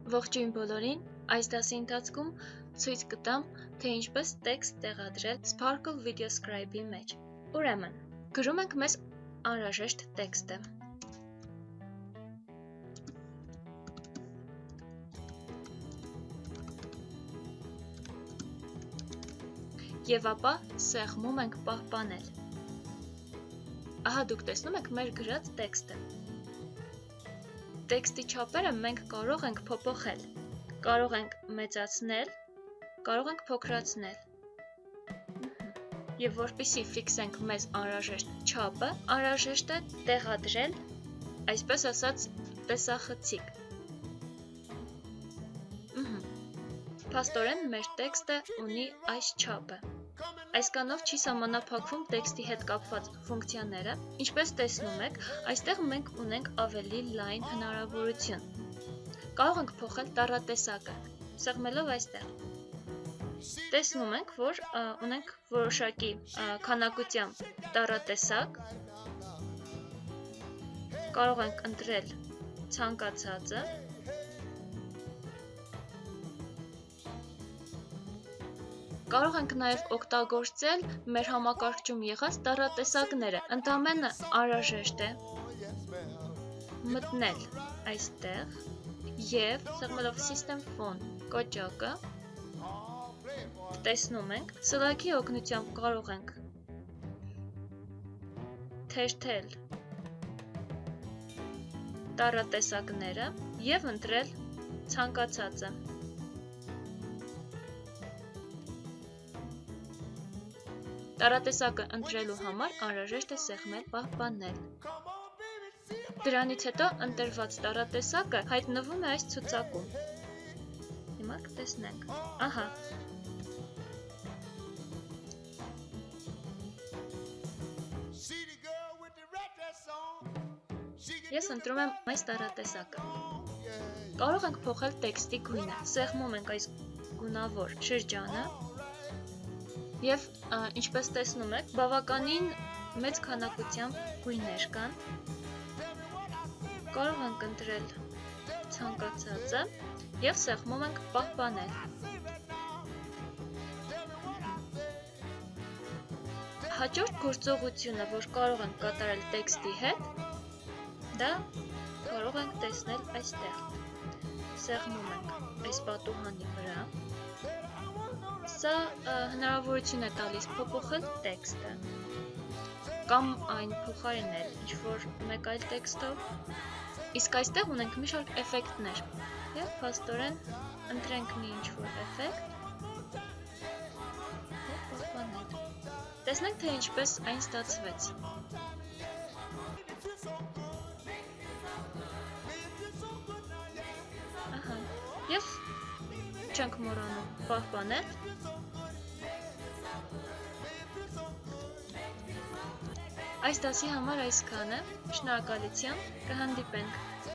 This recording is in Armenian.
Ողջույն բոլորին, այս դասի ընթացքում ցույց կտամ, թե ինչպես տեքստ տեղադրել Sparkle Video Scribe-ի մեջ։ Ուրեմն, գրում ենք մեզ անհրաժեշտ տեքստը։ Եվ ապա սեղմում ենք պահպանել։ Ահա դուք տեսնում եք մեր գրած տեքստը։ Տեքստի չափերը մենք կարող ենք փոփոխել, կարող ենք մեծացնել, կարող ենք փոքրացնել։ Եվ որպեսզի ֆիքսենք մեզ անհրաժեշտ չափը, անհրաժեշտ է տեղադրել, այսպես ասած, տեսախցիկ։ Փաստորեն մեր տեքստը ունի այս չափը։ Այսքանով չի սահմանափակվում տեքստի հետ կապված ֆունկցիաները, ինչպես տեսնում եք, այստեղ մենք ունենք ավելի լայն հնարավորություն։ Կարող ենք փոխել տառատեսակը, սեղմելով այստեղ։ Տեսնում ենք, որ ունենք որոշակի քանակությամբ տառատեսակ, կարող ենք ընտրել ցանկացածը, կարող ենք նաև օգտագործել մեր համակարգչում եղած տառատեսակները, ընդամենը անհրաժեշտ է մտնել այստեղ և սեղմելով System Phone կոճակը, տեսնում ենք, սլաքի օգնությամբ կարող ենք թերթել տառատեսակները և ընտրել ցանկացածը։ Տառատեսակը ընտրելու համար անհրաժեշտ է սեղմել պահպանել։ Դրանից հետո ընտրված տառատեսակը հայտնվում է այս ցուցակում։ Հիմա կտեսնենք։ Ահա։ Ես ընտրում եմ այս տառատեսակը։ Կարող ենք փոխել տեքստի գույնը։ Սեղմում ենք այս գունավոր շրջանը և ինչպես տեսնում եք, բավականին մեծ քանակությամբ գույներ կան։ Կարող ենք ընտրել ցանկացածը և սեղմում ենք պահպանել։ Հաջորդ գործողությունը, որ կարող ենք կատարել տեքստի հետ, դա կարող ենք տեսնել այստեղ։ Սեղմում ենք այս պատուհանի վրա։ Սա հնարավորություն է տալիս փոփոխել տեքստը կամ այն փոխարինել ինչ-որ մեկ այլ տեքստով։ Իսկ այստեղ ունենք մի շարք էֆեկտներ և փաստորեն ընտրենք մի ինչ-որ էֆեկտ և պահպանել։ Տեսնենք, թե ինչպես այն ստացվեց։ Ահա, և չենք մոռանում պահպանել։ Այս դասի համար այսքանը, շնորհակալություն, կհանդիպենք։